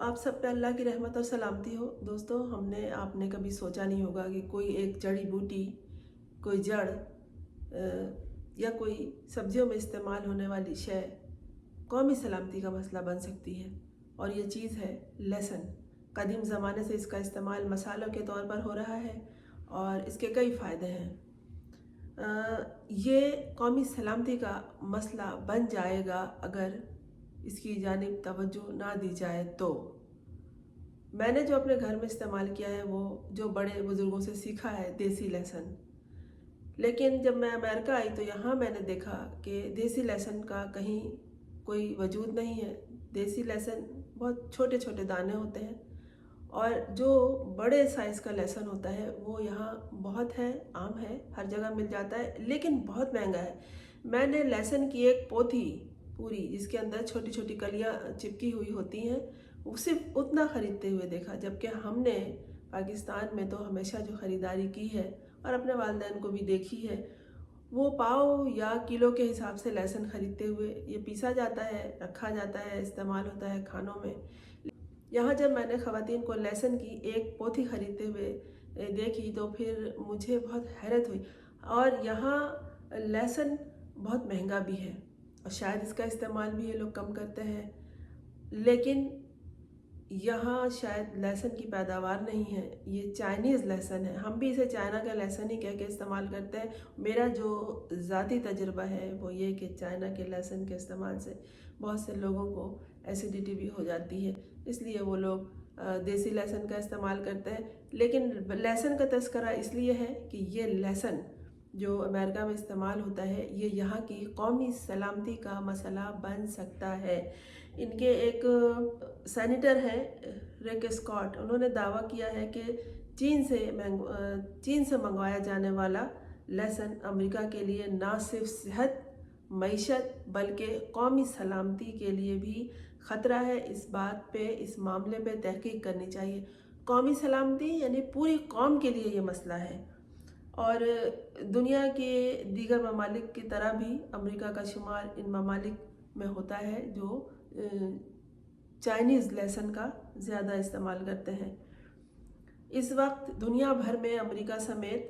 आप सब पे अल्लाह की रहमत और सलामती हो। दोस्तों, आपने कभी सोचा नहीं होगा कि कोई एक जड़ी बूटी, कोई जड़ या कोई सब्जियों में इस्तेमाल होने वाली शय कौमी सलामती का मसला बन सकती है। और ये चीज़ है लहसुन। कदीम ज़माने से इसका इस्तेमाल मसालों के तौर पर हो रहा है और इसके कई फ़ायदे हैं। ये कौमी सलामती का मसला बन जाएगा अगर इसकी जानिब तवज्जो ना दी जाए। तो मैंने जो अपने घर में इस्तेमाल किया है वो जो बड़े बुज़ुर्गों से सीखा है, देसी लहसुन। लेकिन जब मैं अमेरिका आई तो यहाँ मैंने देखा कि देसी लहसुन का कहीं कोई वजूद नहीं है। देसी लहसुन बहुत छोटे छोटे दाने होते हैं और जो बड़े साइज़ का लहसुन होता है वो यहाँ बहुत है, आम है, हर जगह मिल जाता है, लेकिन बहुत महंगा है। मैंने लहसुन की एक पोथी पूरी जिसके अंदर छोटी छोटी कलियाँ चिपकी हुई होती हैं, वो सिर्फ उतना ख़रीदते हुए देखा, जबकि हमने पाकिस्तान में तो हमेशा जो ख़रीदारी की है और अपने वालिदैन को भी देखी है, वो पाव या किलो के हिसाब से लहसुन ख़रीदते हुए ये पीसा जाता है, रखा जाता है, इस्तेमाल होता है खानों में। यहाँ जब मैंने ख़वातीन को लहसुन की एक पोथी ख़रीदते हुए देखी तो फिर मुझे बहुत हैरत हुई। और यहाँ लहसुन बहुत महंगा भी है और शायद इसका इस्तेमाल भी ये लोग कम करते हैं, लेकिन यहाँ शायद लहसुन की पैदावार नहीं है, ये चाइनीज़ लहसुन है। हम भी इसे चाइना का लहसुन ही कह के इस्तेमाल करते हैं। मेरा जो ज़ाती तजुर्बा है वो ये कि चाइना के लहसुन के इस्तेमाल से बहुत से लोगों को एसिडिटी भी हो जाती है, इसलिए वो लोग देसी लहसुन का इस्तेमाल करते हैं। लेकिन लहसुन का तज़किरा इसलिए है कि ये लहसुन जो अमेरिका में इस्तेमाल होता है ये यहाँ की कौमी सलामती का मसला बन सकता है। इनके एक सेनेटर हैं रिक स्कॉट, उन्होंने दावा किया है कि चीन से मंगवाया जाने वाला लहसुन अमेरिका के लिए ना सिर्फ सेहत, मईशत बल्कि कौमी सलामती के लिए भी ख़तरा है। इस बात पे, इस मामले पे तहकीक करनी चाहिए। कौमी सलामती यानी पूरी कौम के लिए ये मसला है और दुनिया के दीगर ममालिक की तरह भी अमेरिका का शुमार इन ममालिक में होता है जो चाइनीज़ लहसुन का ज़्यादा इस्तेमाल करते हैं। इस वक्त दुनिया भर में अमेरिका समेत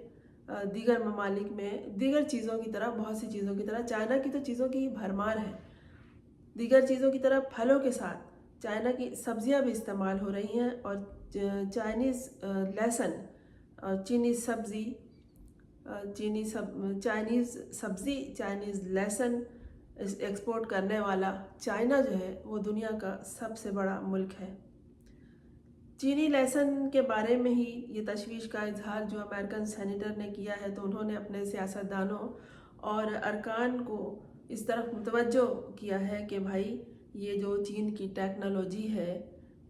दीगर ममालिक में दीगर चीज़ों की तरह, बहुत सी चीज़ों की तरह, चाइना की तो चीज़ों की भरमार है, दीगर चीज़ों की तरह फलों के साथ चाइना की सब्जियां भी इस्तेमाल हो रही हैं। और चाइनीज़ लहसुन, चाइनीज़ सब्ज़ी, चाइनीज़ लहसुन एक्सपोर्ट करने वाला चाइना जो है वो दुनिया का सबसे बड़ा मुल्क है। चीनी लहसुन के बारे में ही ये तशवीश का इजहार जो अमेरिकन सेनेटर ने किया है, तो उन्होंने अपने सियासतदानों और अरकान को इस तरफ मुतवज्जो किया है कि भाई ये जो चीन की टेक्नोलॉजी है,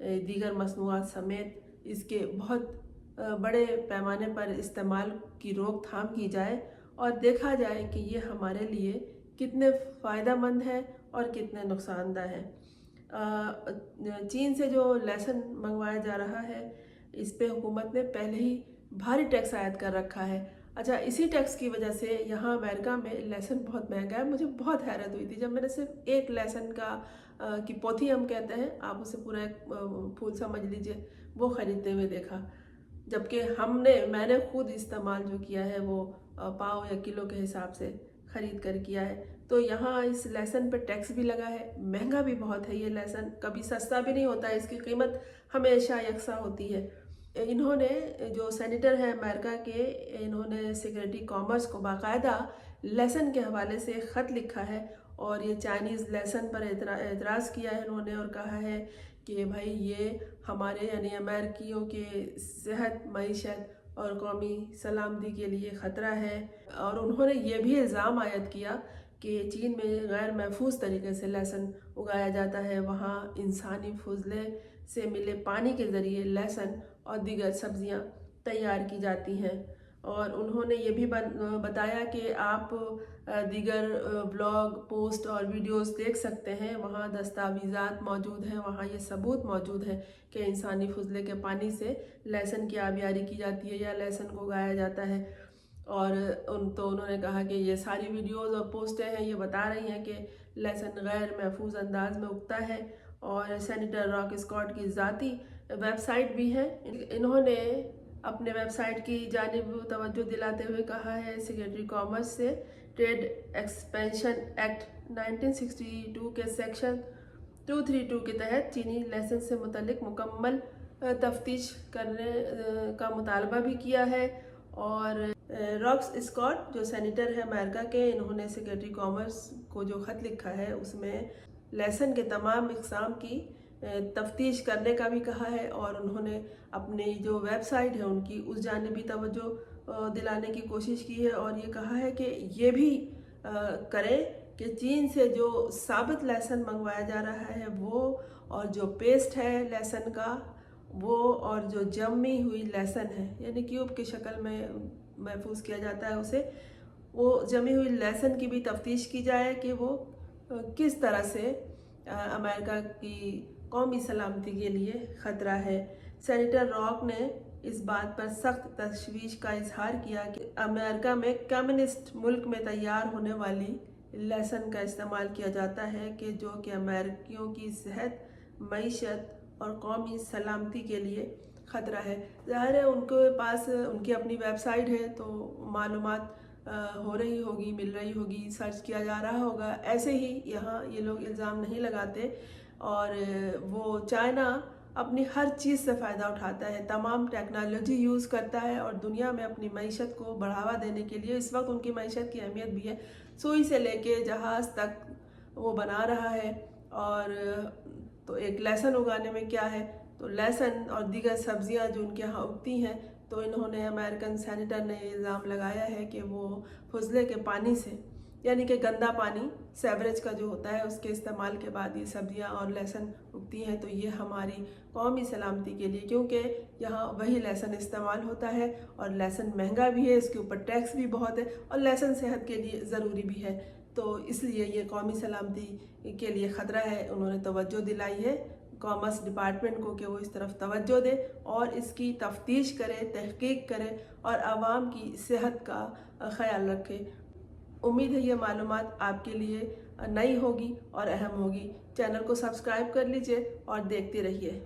दीगर मसनूआत समेत इसके बहुत बड़े पैमाने पर इस्तेमाल की रोकथाम की जाए और देखा जाए कि ये हमारे लिए कितने फ़ायदेमंद है और कितने नुकसानदा है। चीन से जो लहसुन मंगवाया जा रहा है इस पे हुकूमत ने पहले ही भारी टैक्स आयद कर रखा है। अच्छा, इसी टैक्स की वजह से यहाँ अमेरिका में लहसुन बहुत महंगा है। मुझे बहुत हैरत हुई थी जब मैंने सिर्फ एक लहसुन की पोथी हम कहते हैं, आप उसे पूरा एक फूल समझ लीजिए, वो ख़रीदते हुए देखा, जबकि मैंने खुद इस्तेमाल जो किया है वो पाव या किलो के हिसाब से ख़रीद कर किया है। तो यहाँ इस लहसुन पर टैक्स भी लगा है, महंगा भी बहुत है। ये लहसुन कभी सस्ता भी नहीं होता है, इसकी कीमत हमेशा यकसा होती है। इन्होंने, जो सेनेटर हैं अमेरिका के, इन्होंने सेक्रेटरी कॉमर्स को बाकायदा लहसुन के हवाले से ख़त लिखा है और ये चाइनीज़ लहसुन पर एतराज़ किया है इन्होंने और कहा है कि भाई ये हमारे यानी अमेरिकियों के सेहत, मईशत और कौमी सलामती के लिए ख़तरा है। और उन्होंने ये भी इल्ज़ाम आयद किया कि चीन में गैर महफूज तरीके से लहसुन उगाया जाता है, वहाँ इंसानी फजले से मिले पानी के ज़रिए लहसुन और दीगर सब्जियां तैयार की जाती हैं। और उन्होंने ये भी बताया कि आप दीगर ब्लॉग पोस्ट और वीडियोस देख सकते हैं, वहाँ दस्तावेज़ात मौजूद हैं, वहाँ ये सबूत मौजूद है कि इंसानी फजले के पानी से लहसुन की आबियारी की जाती है या लहसुन को उगाया जाता है। और उन्होंने कहा कि ये सारी वीडियोस और पोस्टें हैं, ये बता रही हैं कि लहसुन गैर महफूज अंदाज में उगता है اور سینیٹر راک اسکاٹ کی ذاتی ویب سائٹ بھی ہے۔ انہوں نے اپنے ویب سائٹ کی جانب توجہ دلاتے ہوئے کہا ہے سیکریٹری کامرس سے ٹریڈ ایکسپینشن ایکٹ 1962 کے سیکشن 232 کے تحت چینی لائسنس سے متعلق مکمل تفتیش کرنے کا مطالبہ بھی کیا ہے۔ اور راکس اسکاٹ جو سینیٹر ہے امریکہ کے، انہوں نے سیکریٹری کامرس کو جو خط لکھا ہے اس میں لہسن کے تمام اقسام کی تفتیش کرنے کا بھی کہا ہے، اور انہوں نے اپنی جو ویب سائٹ ہے ان کی اس جانب بھی توجہ دلانے کی کوشش کی ہے، اور یہ کہا ہے کہ یہ بھی کریں کہ چین سے جو ثابت لہسن منگوایا جا رہا ہے وہ، اور جو پیسٹ ہے لہسن کا وہ، اور جو جمی ہوئی لہسن ہے یعنی کیوب کی شکل میں محفوظ کیا جاتا ہے اسے، وہ جمی ہوئی لہسن کی بھی تفتیش کی جائے کہ وہ کس طرح سے امریکہ کی قومی سلامتی کے لیے خطرہ ہے۔ سینیٹر راک نے اس بات پر سخت تشویش کا اظہار کیا کہ امریکہ میں کمیونسٹ ملک میں تیار ہونے والی لہسن کا استعمال کیا جاتا ہے جو کہ امریکیوں کی صحت، معیشت اور قومی سلامتی کے لیے خطرہ ہے۔ ظاہر ہے ان کے پاس ان کی اپنی ویب سائٹ ہے تو معلومات ہو رہی ہوگی، مل رہی ہوگی، سرچ کیا جا رہا ہوگا۔ ایسے ہی یہاں یہ لوگ الزام نہیں لگاتے، اور وہ چائنا اپنی ہر چیز سے فائدہ اٹھاتا ہے، تمام ٹیکنالوجی یوز کرتا ہے، اور دنیا میں اپنی معیشت کو بڑھاوا دینے کے لیے اس وقت ان کی معیشت کی اہمیت بھی ہے، سوئی سے لے کے جہاز تک وہ بنا رہا ہے۔ اور تو ایک لہسن اگانے میں کیا ہے، تو لہسن اور دیگر سبزیاں جو ان کے ہاں اگتی ہیں، تو انہوں نے امریکن سینیٹر نے الزام لگایا ہے کہ وہ فضلے کے پانی سے یعنی کہ گندا پانی سیوریج کا جو ہوتا ہے اس کے استعمال کے بعد یہ سبزیاں اور لہسن اگتی ہیں، تو یہ ہماری قومی سلامتی کے لیے، کیونکہ یہاں وہی لہسن استعمال ہوتا ہے اور لہسن مہنگا بھی ہے، اس کے اوپر ٹیکس بھی بہت ہے، اور لہسن صحت کے لیے ضروری بھی ہے، تو اس لیے یہ قومی سلامتی کے لیے خطرہ ہے۔ انہوں نے توجہ دلائی ہے کامرس ڈپارٹمنٹ کو کہ وہ اس طرف توجہ دے اور اس کی تفتیش کرے، تحقیق کرے اور عوام کی صحت کا خیال رکھے۔ امید ہے یہ معلومات آپ کے لیے نئی ہوگی اور اہم ہوگی۔ چینل کو سبسکرائب کر لیجئے اور دیکھتے رہیے۔